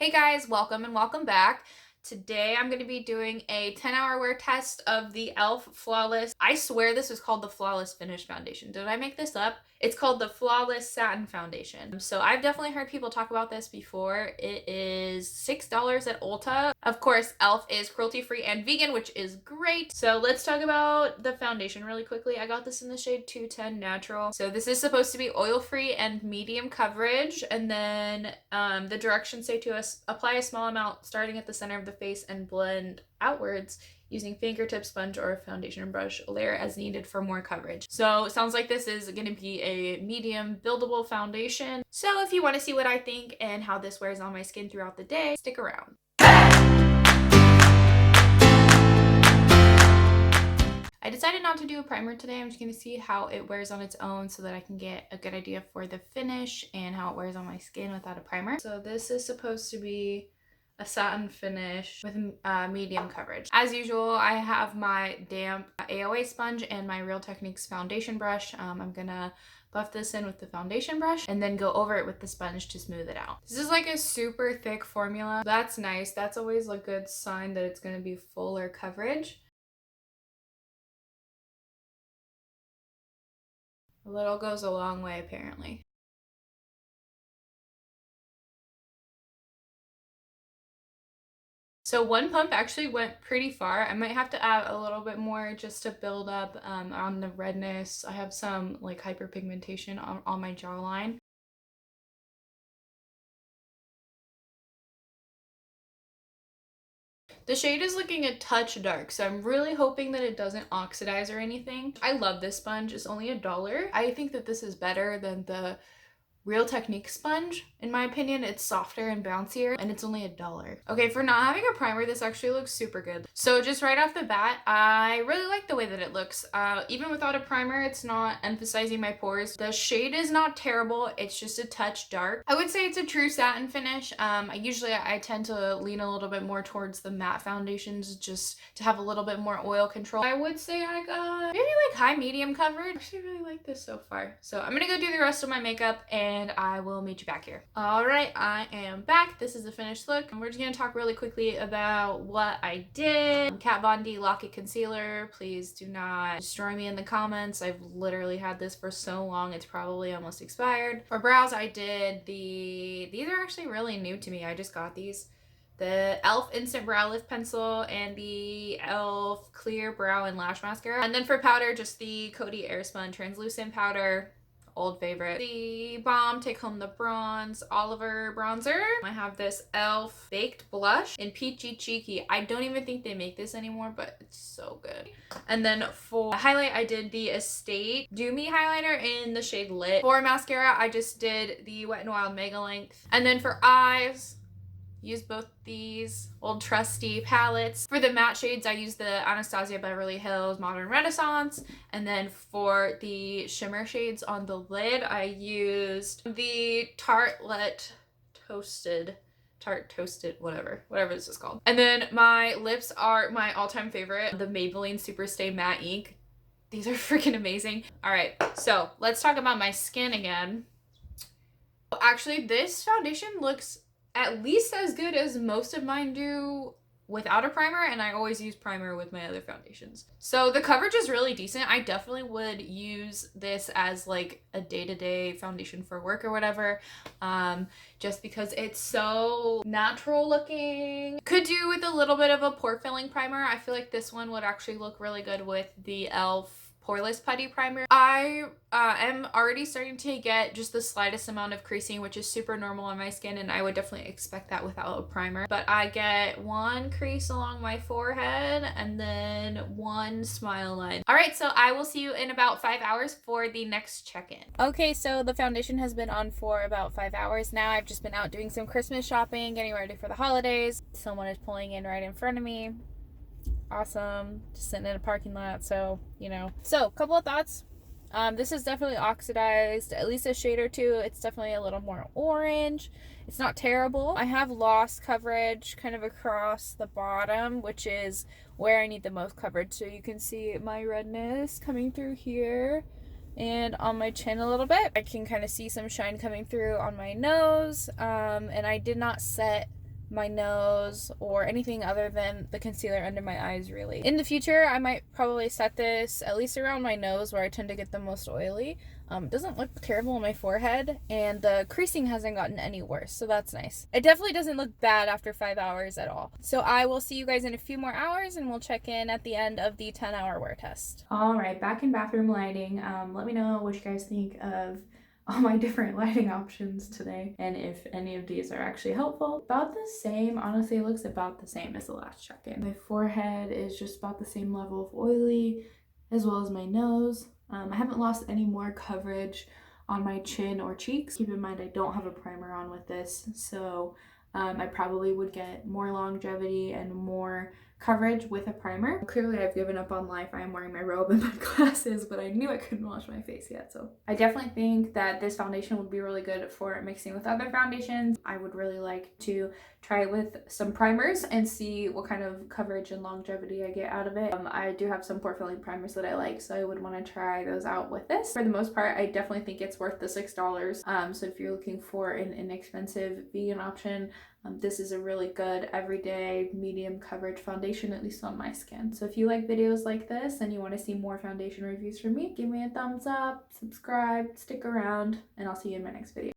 Hey guys, welcome and welcome back. Today I'm going to be doing a 10-hour wear test of the e.l.f. Flawless. I swear this is called the Flawless Finish Foundation. Did I make this up? It's called the Flawless Satin Foundation. So I've definitely heard people talk about this before. It is $6 at Ulta. Of course, e.l.f. is cruelty-free and vegan, which is great. So let's talk about the foundation really quickly. I got this in the shade 210 Natural. So this is supposed to be oil-free and medium coverage. And then the directions say to us, apply a small amount starting at the center of the face and blend outwards using fingertip, sponge, or foundation brush layer as needed for more coverage. So it sounds like this is going to be a medium buildable foundation. So if you want to see what I think and how this wears on my skin throughout the day, stick around. I decided not to do a primer today. I'm just going to see how it wears on its own so that I can get a good idea for the finish and how it wears on my skin without a primer. So this is supposed to be a satin finish with medium coverage. As usual, I have my damp AOA sponge and my Real Techniques foundation brush. I'm gonna buff this in with the foundation brush and then go over it with the sponge to smooth it out. This is like a super thick formula. That's nice. That's always a good sign that it's gonna be fuller coverage. A little goes a long way, apparently. So one pump actually went pretty far. I might have to add a little bit more just to build up on the redness. I have some like hyperpigmentation on my jawline. The shade is looking a touch dark, so I'm really hoping that it doesn't oxidize or anything. I love this sponge. It's only $1. I think that this is better than the Real Techniques sponge. In my opinion, it's softer and bouncier, and it's only $1. Okay, for not having a primer, this actually looks super good. So just right off the bat, I really like the way that it looks. Even without a primer, it's not emphasizing my pores. The shade is not terrible. It's just a touch dark. I would say it's a true satin finish. I tend to lean a little bit more towards the matte foundations just to have a little bit more oil control. I would say I got maybe like high medium coverage. I actually really like this so far. So I'm gonna go do the rest of my makeup and I will meet you back here. All right, I am back. This is the finished look. And we're just gonna talk really quickly about what I did. Kat Von D Lock It Concealer. Please do not destroy me in the comments. I've literally had this for so long. It's probably almost expired. For brows, I did these are actually really new to me. I just got these. The e.l.f. Instant Brow Lift Pencil and the e.l.f. Clear Brow and Lash Mascara. And then for powder, just the Coty Airspun Translucent Powder. Old favorite. The Balm Take Home the Bronze Oliver Bronzer. I have this e.l.f. Baked Blush in Peachy Cheeky. I don't even think they make this anymore, but it's so good. And then for highlight, I did the Estate Do Me highlighter in the shade Lit. For mascara, I just did the Wet n Wild Mega Length. And then for eyes, use both these old trusty palettes. For the matte shades, I use the Anastasia Beverly Hills Modern Renaissance. And then for the shimmer shades on the lid, I used the Tarte Toasted, whatever this is called. And then my lips are my all-time favorite, the Maybelline Super Stay Matte Ink. These are freaking amazing. All right, so let's talk about my skin again. Actually, this foundation looks at least as good as most of mine do without a primer, and I always use primer with my other foundations. So the coverage is really decent. I definitely would use this as like a day-to-day foundation for work or whatever, just because it's so natural looking. Could do with a little bit of a pore filling primer. I feel like this one would actually look really good with the e.l.f. Poreless Putty Primer. I am already starting to get just the slightest amount of creasing, which is super normal on my skin, and I would definitely expect that without a primer. But I get one crease along my forehead and then one smile line. All right, so I will see you in about 5 hours for the next check-in. Okay, so the foundation has been on for about 5 hours now. I've just been out doing some Christmas shopping, getting ready for the holidays. Someone is pulling in right in front of me. Awesome. Just sitting in a parking lot, so you know. So a couple of thoughts. This is definitely oxidized, at least a shade or two. It's definitely a little more orange. It's not terrible. I have lost coverage kind of across the bottom, which is where I need the most coverage. So you can see my redness coming through here and on my chin a little bit. I can kind of see some shine coming through on my nose, and I did not set my nose or anything other than the concealer under my eyes, really. In the future, I might probably set this at least around my nose where I tend to get the most oily. It doesn't look terrible on my forehead, and the creasing hasn't gotten any worse, so that's nice. It definitely doesn't look bad after 5 hours at all. So I will see you guys in a few more hours, and we'll check in at the end of the 10-hour wear test. All right, back in bathroom lighting. Let me know what you guys think of all my different lighting options today, and if any of these are actually helpful. About the same, honestly, it looks about the same as the last check-in. My forehead is just about the same level of oily, as well as my nose. I haven't lost any more coverage on my chin or cheeks. Keep in mind I don't have a primer on with this, so I probably would get more longevity and more coverage with a primer. Clearly I've given up on life. I am wearing my robe and my glasses, but I knew I couldn't wash my face yet, so I definitely think that this foundation would be really good for mixing with other foundations. I would really like to try it with some primers and see what kind of coverage and longevity I get out of it. I do have some pore filling primers that I like, so I would want to try those out with this. For the most part, I definitely think it's worth the $6. So if you're looking for an inexpensive vegan option, this is a really good everyday medium coverage foundation, at least on my skin. So if you like videos like this and you want to see more foundation reviews from me, give me a thumbs up, subscribe, stick around, and I'll see you in my next video.